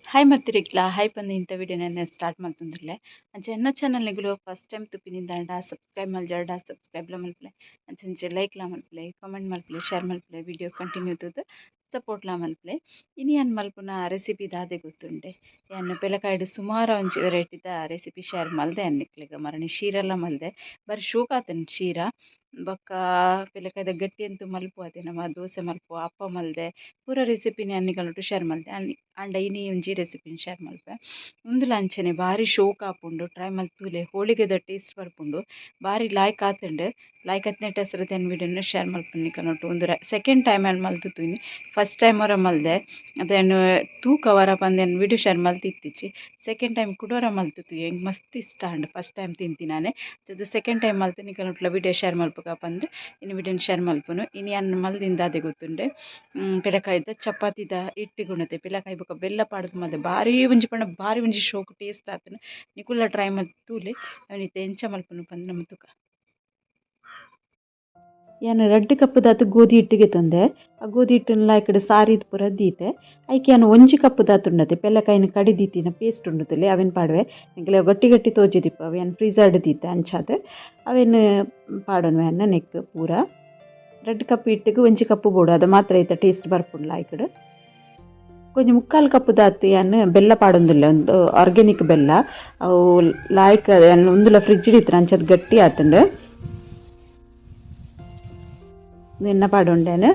Hi ಮತ್ತಿರಿಕ್ಲ hi ಬಂದು ಇಂಥ ವಿಡಿಯೋನ ಸ್ಟಾರ್ಟ್ ಮಾಡ್ತಂದ್ರಲೆ ಅಂಚೆ ಚಾನಲ್ನಿಗಳು ಫಸ್ಟ್ ಟೈಮ್ ತುಪ್ಪಿನಿಂದ ಸಬ್ಸ್ಕ್ರೈಬ್ ಮಲ್ಜಾಡ ಸಬ್ಸ್ಕ್ರೈಬ್ಲ ಮಲ್ಪಲೆ ಅಂಚೆ ಲೈಕ್ಲ ಮಲ್ಪಲೆ ಕಮೆಂಟ್ ಮಲ್ಪಲೆ ಶೇರ್ ಮಲ್ಪಲೆ ವಿಡಿಯೋ ಕಂಟಿನ್ಯೂ ತೂದು ಸಪೋರ್ಟ್ಲ ಮಲ್ಪಲೆ ಇನಿ ಅನ್ ಮಲ್ಪುನ ರೆಸಿಪಿ ದಾದೆ ಗೊತ್ತುಂಡೆ ಯಾನು ಪೆಲಕಾಯ್ಡು ಸುಮಾರು ಒಂಜಿ ವೆರೈಟಿದ ರೆಸಿಪಿ ಶೇರ್ ಮಲ್ದೆ ಅನ್ನಿಕ್ಲೆಗ ಮರಣಿ ಶೀರೆಲ್ಲ ಮಲ್ದೆ ಬರೀ ಶೋಕಾತನ್ ಶೀರ ಬೊಕ್ಕ ಪೆಲಕಾಯ್ದ ಗಟ್ಟಿ ಅಂತೂ ಮಲ್ಪುವತೆ ನಮ್ಮ ದೋಸೆ ಮಲ್ಪುವ ಅಪ್ಪ ಮಲ್ದೆ ಪೂರ ರೆಸಿಪಿನಿ ಅನ್ನಿಗಲೊಟ್ಟು ಶೇರ್ ಮಲ್ದೆ ಅಂಡ ಇನಿ ಒಂಜಿ ರೆಸಿಪಿನ ಶೇರ್ ಮಲ್ಪೆ ಉಂದುಲ ಅಂಚನೆ ಬಾರಿ ಶೋಕ್ ಆಪುಂಡು ಟ್ರೈ ಮಲ್ತೂಲೆ ಹೋಳಿಗೆದ ಟೇಸ್ಟ್ ಬರ್ಪುಂಡು ಬಾರಿ ಲಾಯ್ಕ್ ಆತುಂಡು ಲಾಯ್ಕ್ ಹತ್ತನೇ ಹೆಸರು ತೆನ್ ವಿಡಿಯೋನ ಶೇರ್ ಮಲ್ಪನಿಕನೊಟ್ಟು ಒಂದು ಸೆಕೆಂಡ್ ಟೈಮ್ ಅಲ್ಲಿ ಮಲ್ತುತ್ತೀನಿ ಫಸ್ಟ್ ಟೈಮ್ ಅವರ ಮಲ್ದೆ ಅದನ್ನು ತೂಕ ವರ ಬಂದೇನು ವಿಡಿಯೋ ಶೇರ್ ಮಲ್ತಿತ್ತಿಚ್ಚಿ ಸೆಕೆಂಡ್ ಟೈಮ್ ಕುಡೋರ ಮಲ್ತಿತ್ತು ಹೆಂಗೆ ಮಸ್ತ್ ಇಷ್ಟ ಅಂಡು ಫಸ್ಟ್ ಟೈಮ್ ತಿಂತಿನಾನೆ ಅದು ಸೆಕೆಂಡ್ ಟೈಮ್ ಮಲ್ತನಿಕನೊಟ್ಲ ವಿಡಿಯೋ ಶೇರ್ ಮಲ್ಪಕ ಬಂದು ಇನ್ನು ವಿಡಿಯೋನ ಶೇರ್ ಮಲ್ಪನು ಇನಿ ಅನ್ನ ಮಲ್ದಿಂದ ಅದೇ ಗೊತ್ತುಂಡೆ ಪಿಲಕಾಯ್ದ ಚಪಾತಿದ ಇಟ್ಟು ಗುಣತೆ ಪಿಲಕಾಯಿ ಬೊಕ ಬೆಲ್ಲ ಪಾಡ್ದು ಮಲ್ದೆ ಭಾರಿ ಒಂಜಿ ಪಂಡ ಭಾರಿ ಒಂಜಿ ಶೋಕು ಟೇಸ್ಟ್ ಆತನು ನಿಕುಲ್ಲ ಟ್ರೈ ಮಲ್ತೂಲೆ ಅವನಿತ್ತೆ ಎಂಚ ಮಲ್ಪನು ಬಂದು ನಮ್ಮ ತುಕ ಏನು 2 ಕಪ್ ದಾತು ಗೋಧಿ ಹಿಟ್ಟಿಗೆ ತಂದೆ ಆ ಗೋಧಿ ಹಿಟ್ಟನ್ನೆಲ್ಲ ಈ ಕಡೆ ಸಾರಿದ ಪೂರ ದೀತೆ ಐಕೆ ಏನು 1 ಕಪ್ ದಾತು ಉಂಡತೆ ಪೆಲ್ಲಕಾಯಿನ ಕಡಿದೀತಿನ ಪೇಸ್ಟ್ ಉಂಡುತ್ತಲೆ ಅವೇನು ಪಾಡುವೆ ಇಂಕಲೆ ಗಟ್ಟಿ ಗಟ್ಟಿ ತೋಜಿದಿಪ್ಪ ಅವೇನು ಫ್ರೀಜರ್ಡ್ ದೀತೆ ಅಂಚಾದ ಅವೇನು ಪಾಡೋನು ಅನ್ನ ನೆಕ್ ಪೂರ 2 ಕಪ್ ಹಿಟ್ಟಿಗೆ 1 ಕಪ್ ಬೋಡು ಅದು ಮಾತ್ರ ಐತೆ ಟೇಸ್ಟ್ ಬರ್ಪುಂಡ್ಲ ಈ ಕಡೆ ಕೊಂಚ 3/4 ಕಪ್ ದಾತು ಏನು ಬೆಲ್ಲ ಪಾಡೊಂದಿಲ್ಲ ಒಂದು ಆರ್ಗ್ಯಾನಿಕ್ ಬೆಲ್ಲ ಅವು ಲಾಯ್ಕ್ ಒಂದುಲ ಫ್ರಿಜ್ ಇತ್ರ ಅಂಚದ ಗಟ್ಟಿ ಆತಂಡು ನಿನ್ನ ಪಾಡುಂಡೇನು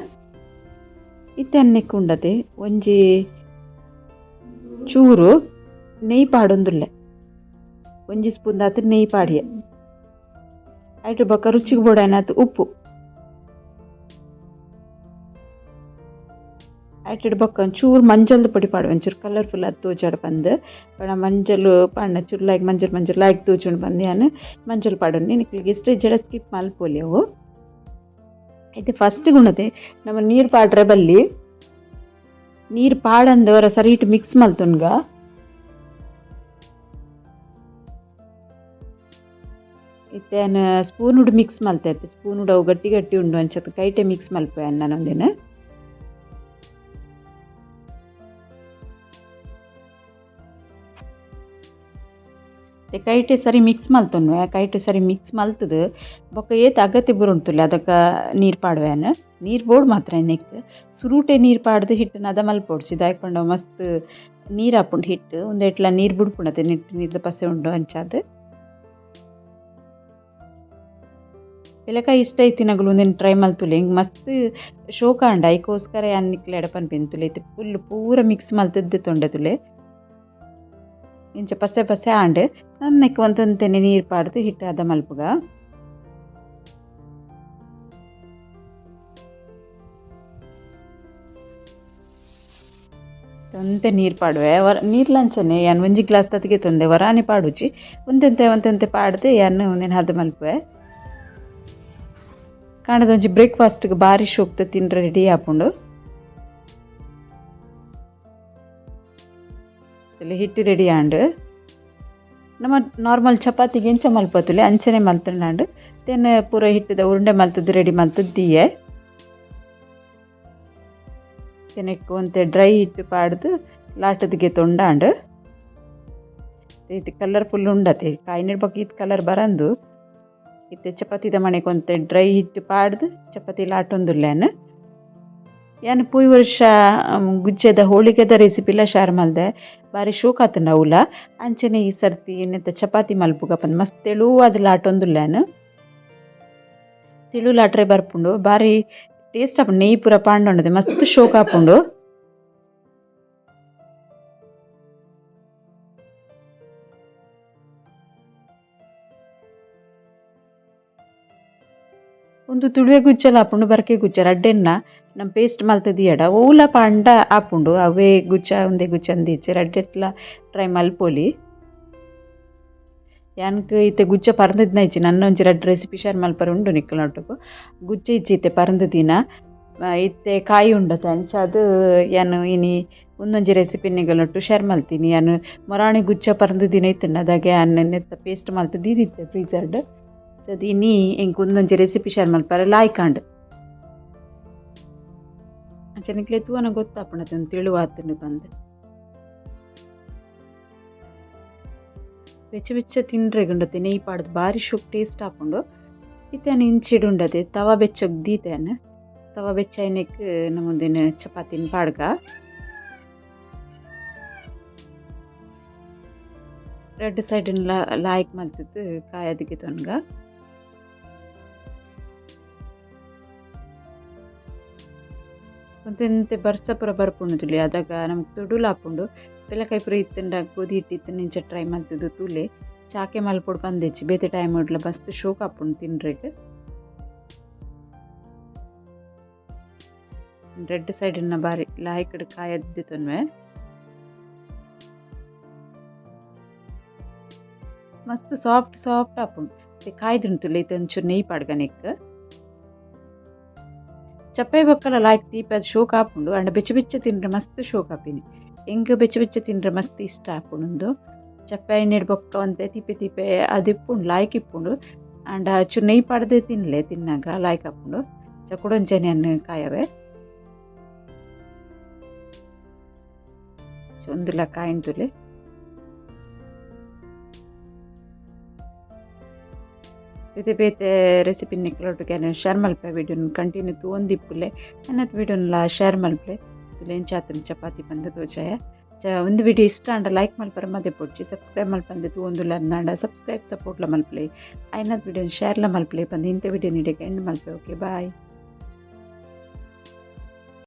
ಇತ್ತೆನ್ನಕ್ಕೆ ಉಂಡತೆ ಒಂಜಿ ಚೂರು ನೆಯ್ ಪಾಡೊಂದುಲ್ಲೆ 1 ಸ್ಪೂನ್ ದಾತು ನೆಯ್ ಪಾಡಿಯೆ ಐಟು ಬೊಕ್ಕ ರುಚಿಗೆ ಬೋಡಾನಾತು ಉಪ್ಪು ಐಟು ಬೊಕ್ಕ ಒಂಚೂರು ಮಂಜಲ್ದು ಪೊಡಿ ಪಾಡು ಒಂಚೂರು ಕಲರ್ಫುಲ್ ಅದು ತೋಜಾಡು ಬಂದು ಬಣ ಮಂಜಲು ಪಾಂಡ ಚೂರು ಲಾಯ್ಕ್ ಮಂಜಲ್ ಲಾಯ್ಕ್ ತೋಜುಂಡು ಬಂದು ನಾನು ಮಂಜಲ್ ಪಾಡು ನಿನಕ್ಲಿಗೆ ಇಷ್ಟೇ ಜಡ ಸ್ಕಿಪ್ ಮಲ್ಪೋಲಿ ಅವು అయితే ఫస్ట్ ఉన్నది ನಮ್ಮ ನೀರು ಪಾಡ್ರೆ ಬಲ್ಲಿ ನೀರು ಪಾಡಂದವರ ಸರಿ ಇಟ್ಟು ಮಿಕ್ಸ್ ಮಲ್ತುನ್ಗ ಇತ್ತೇನು ಸ್ಪೂನ್ ಉಡು ಮಿಕ್ಸ್ ಮಲ್ತೈತೆ ಸ್ಪೂನ್ ಉಡು ಅವು ಗಟ್ಟಿ ಗಟ್ಟಿ ಉಂಡು ಅಂಚತ್ತು ಕೈಟೆ ಮಿಕ್ಸ್ ಮಲ್ಪೆ ಅನ್ನೊಂದಿನ ಕೈಟೆ ಸರಿ ಮಿಕ್ಸ್ ಮಲ್ತೊನ್ವೆ ಕೈಟೆ ಸರಿ ಮಿಕ್ಸ್ ಮಲ್ತದು ಬೊಕ್ಕ ಏತ್ ಅಗತ್ಯ ಬುರುಂತುಲ್ಲೆ ಅದಕ್ಕೆ ನೀರು ಪಾಡ್ವೇನು ನೀರು ಬೋಡು ಮಾತ್ರ ನೆಕ್ ಸುರೂಟೆ ನೀರು ಪಾಡ್ದು ಹಿಟ್ಟನ್ನು ಅದ ಮಲ್ಪೊಡ್ಸಿ ದಾಯ್ಕೊಂಡು ಮಸ್ತ್ ನೀರು ಹಾಪುಂಡು ಹಿಟ್ಟು ಒಂದು ಎಟ್ಲ ನೀರು ಬಿಡ್ಪುಂಡತೆ ನಿಟ್ಟು ನೀರ್ದು ಪಸೆ ಉಂಡು ಅಂಚಾದು ಪಿಲಕಾಯಿ ಇಷ್ಟ ಐತಿನಗಳು ಒಂದೇನು ಟ್ರೈ ಮಲ್ತುಲೆ ಹಿಂಗೆ ಮಸ್ತ್ ಶೋಕ ಅಂಡ ಐಕೋಸ್ಕರ ಅನ್ನಿಕ್ಲೆ ಎಡಪನ್ ಬೆಂತುಲೆ ಐತೆ ಫುಲ್ ಪೂರ ಮಿಕ್ಸ್ ಮಲ್ತದ್ದೆ ತೊಂಡೆತುಲೆ ಇಂಚ ಪಸೆ ಪಸೆ ಆಂಡು ನನ್ನಕ್ಕೆ ಒಂದೊಂದು ನೀರು ಪಾಡ್ದು ಹಿಟ್ಟು ಅದ ಮಲ್ಪುಗ ತೊಂತೆ ನೀರು ಪಾಡುವೆ ನೀರು ಲಂಚನೆ ಯಾನು 1 ಗ್ಲಾಸ್ ತತ್ತಿಗೆ ತೊಂದೆ ವರಾನಿ ಪಾಡುಚಿ ಒಂದೊಂತೆ ಪಾಡ್ದೆ ಯಾನು ಒಂದೇನು ಹದ ಮಲ್ಪುವೆ ಕಾಣದೊಂಜಿ ಬ್ರೇಕ್ಫಾಸ್ಟ್ಗೆ ಭಾರಿ ಶೋಕ್ತ ತಿಂದ್ರೆ ರೆಡಿ ಆಪುಂಡು ಹಿಟ್ಟು ರೆಡಿ ಆಂಡು ನಮ್ಮ ನಾರ್ಮಲ್ ಚಪಾತಿಗೆ ಎಂಚ ಮಲ್ಪತ್ತುಲೆ ಅಂಚನೆ ಮಲ್ತಂಡು ತೆನ್ ಪೂರ ಹಿಟ್ಟದ ಉರುಂಡೆ ಮಲ್ತದ್ದು ರೆಡಿ ಮಲ್ತದ್ದೀಯೆ ತೆನಕ್ಕೆ ಒಂತೆ ಡ್ರೈ ಹಿಟ್ಟು ಪಾಡ್ದು ಲಾಟದಿಗೆ ತೊಂಡಾಂಡು ಇದು ಕಲರ್ಫುಲ್ ಉಂಡತೆ ಕಾಯಿನ ಬಗ್ಗೆ ಇದು ಕಲರ್ ಬರಂದು ಇತ್ತೆ ಚಪಾತಿದ ಮನೆಗೆ ಒಂತೆ ಡ್ರೈ ಹಿಟ್ಟು ಪಾಡ್ದು ಚಪಾತಿ ಲಾಟೊಂದುಲ್ಲೇನು ಏನು ಪೂಯ್ ವರ್ಷ ಗುಜ್ಜೆದ ಹೋಳಿಗೆದ ರೆಸಿಪಿಲ ಶೇರ್ ಮಲ್ದೆ ಭಾರಿ ಶೋಕ್ ಆತಂಡ ಅವಲ ಅಂಚನೆ ಈ ಸರ್ತಿ ಏನಂತ ಚಪಾತಿ ಮಲ್ಪುಗ ಬಂದು ಮಸ್ತ್ ತೆಳುವಾದ ಲಾಟೊಂದುಲ್ಲೇನು ತೆಳು ಲಾಟ್ರೆ ಬರ್ಪುಂಡು ಭಾರಿ ಟೇಸ್ಟ್ ಆಪುಂಡು ನೆಯ್ ಪೂರ ಪಾಂಡೊಂಡದೆ ಮಸ್ತ್ ಶೋಕ್ ಆಪುಂಡು ಒಂದು ತುಳುವೆ ಗುಜ್ಜಲ ಆಪುಂಡು ಬರ್ಕೆ ಗುಜ್ಜ ರಡ್ಡೆನ್ನ ನಮ್ಮ ಪೇಸ್ಟ್ ಮಲ್ತದಿಯಡ ಓಲ ಪಾಂಡ ಆಪುಂಡು ಅವೇ ಗುಜ್ಜ ಒಂದೇ ಗುಜ್ಜ ಅಂದಿಚ್ಚೆ ರಡ್ಡೆಟ್ಲ ಟ್ರೈ ಮಲ್ಪೊಲಿ ಯಾನ್ಕ್ ಇತ್ತೆ ಗುಜ್ಜ ಪರಂದಿದ್ನ ಇಚ್ಚಿ ನನ್ನ ಒಂಜಿ 2 ರೆಸಿಪಿ ಶೇರ್ ಮಲ್ಪರು ಉಂಡು ನಿಕ್ಕಲೊಟ್ಟುಗು ಗುಜ್ಜ ಇಚ್ಚಿ ಇತ್ತೆ ಪರಂದ ದಿನ ಇತ್ತೆ ಕಾಯಿ ಉಂಡತೆ ಅಂಚಾದು ಯಾನು ಇನಿ ಒಂದೊಂಜಿ ರೆಸಿಪಿ ನಿಗಲೊಟ್ಟು ಶೇರ್ ಮಲ್ತೀನಿ ಯಾನು ಮೊರಾಣಿ ಗುಜ್ಜ ಪರಂದ ದಿನ ಇತ್ತಂಡ ಅದಾಗೆ ನೆತ್ತ ಪೇಸ್ಟ್ ಮಲ್ತು ದೀದಿತ್ತೆ ಫ್ರೀಜರ್ಡ್ ಅದು ಇನ್ನಿ ಎಂಕ್ ಒಂದೊಂಜಿ ರೆಸಿಪಿ ಶೇರ್ ಮಲ್ಪರೆ ಲಾಯ್ಕಾಂಡು ಅಂಚನೆಕ್ಲೆ ತೂವನ ಗೊತ್ತಾಪುಂಡತೆ ಒಂದು ತಿಳುವಾತುಂಡು ಬಂದು ಬೆಚ್ಚ ಬೆಚ್ಚ ತಿನ್ರೆಗುಂಡತೆ ನೆಯ್ ಪಾಡ್ದು ಬಾರಿ ಶೋಕ್ ಟೇಸ್ಟ್ ಆಪುಂಡು. ಇತ್ತೆನ ಇಂಚಿಡುಂಡತೆ ತವಾ ಬೆಚ್ಚಗ್ ದೀತೆನ ತವಾ ಬೆಚ್ಚ ಐನೆಕ್ ನಮುಂದಿನ ಚಪಾತಿನ ಪಾಡ್ಗ ரெண்டு சைடுன் லாய்க் மல்த்துது காயದಿಗೆ ತೊನ್ಗ ಒಂತೆಂತೆ ಬರ್ಸಪುರ ಬರ್ಪುಂಡು ಅದಾಗ ನಮ್ಗೆ ತೊಡುಲಾಪುಂಡು ಬೆಲ್ಲಕಾಯಿ ಪುರ ಇತ್ತಂಡ ಗೋಧಿ ಹಿಟ್ಟಿತ್ತು ನಿಂಚ ಟ್ರೈ ಮಲ್ತದು ತೂಲೆ ಚಾಕೆ ಮಲ್ಪೊಡು ಬಂದೆಚ್ಚಿ ಬೇತೆ ಟೈಮ್ ಉಡ್ಲ ಮಸ್ತ್ ಶೋಕ್ ಆಪುಂಡು ತಿನ್ರೆಗ್ ರೆಡ್ ಸೈಡಿನ ಬಾರಿ ಲಾಯ್ಕಡ್ ಕಾಯದ್ದೆ ತೊನ್ವೆ ಮಸ್ತ್ ಸಾಫ್ಟ್ ಆಪುಂಡು ಕಾಯ್ದುಂಟುಲ್ಲ ಇತ್ತೊಂಚೂರು ನೆಯ್ ಪಾಡ್ಗ ನೆಕ್ ಚಪ್ಪೈ ಬೊಕ್ಕಲ ಲಾಯ್ಕ್ ದೀಪದ ಶೋಕ್ ಆಪುಂಡು ಅಂಡ ಬೆಚ್ಚ ಬೆಚ್ಚ ತಿನ್ರೆ ಮಸ್ತ್ ಶೋಕ್ ಆಪಿನಿ ಎಂಗ್ ಬೆಚ್ಚ ಬೆಚ್ಚ ತಿನ್ರೆ ಮಸ್ತ್ ಇಷ್ಟ ಆಪುಂಡು ಚಪ್ಪೈ ಎಣ್ಣೆಡ್ ಬೊಕ್ಕ ಒಂತೆ ತಿಪ್ಪೆ ಅದಿಪ್ಪುಂಡು ಲಾಯ್ಕ್ ಇಪ್ಪುಂಡು ಅಂಡ ಚೂರು ನೆಯ್ ಪಾಡ್ದೆ ತಿನ್ಲೆ ತಿನ್ನಾಗ ಲಾಯ್ಕ್ ಆಪುಂಡು ಚಕುಡೊಂಜನೆ ಅನ್ನು ಕಾಯವೆ ಒಂದುಲ ಕಾಯಿಂತುಲೆ ಬೇತೆ ಬೇತೆ ರೆಸಿಪಿ ನಿಕ್ಲೊಟ್ಟಿಗೆ ಶೇರ್ ಮಲ್ಪೆ ವಿಡಿಯೋನ ಕಂಟಿನ್ಯೂ ತೂಂದಿಪ್ಪುಲೆ ಅನ್ನತ್ ವಿಡಿಯೋನ ಶೇರ್ ಮಲ್ಪೆ ತುಲೇನ್ ಚಾತನ ಚಪಾತಿ ಬಂದ ತೋಜಾಯ ಒಂದು ವಿಡಿಯೋ ಇಷ್ಟ ಅಂಡ ಲೈಕ್ ಮಲ್ಪರ ಮದೆ ಪೊಡ್ಚಿ ಸಬ್ಸ್ಕ್ರೈಬ್ ಮಲ್ಪಂದೆ ತೂಂದುಲ ಅಂದಾಂಡ ಸಬ್ಸ್ಕ್ರೈಬ್ ಸಪೋರ್ಟ್ಲ ಮಲ್ಪಲೆ ಐನತ್ ವಿಡಿಯೋನ ಶೇರ್ಲ ಮಲ್ಪಲೆ ಬಂದು ಇಂಥ ವಿಡಿಯೋ ನೀಡಕ್ಕೆ ಎಂಡ್ ಮಲ್ಪೆ ಓಕೆ ಬಾಯ್.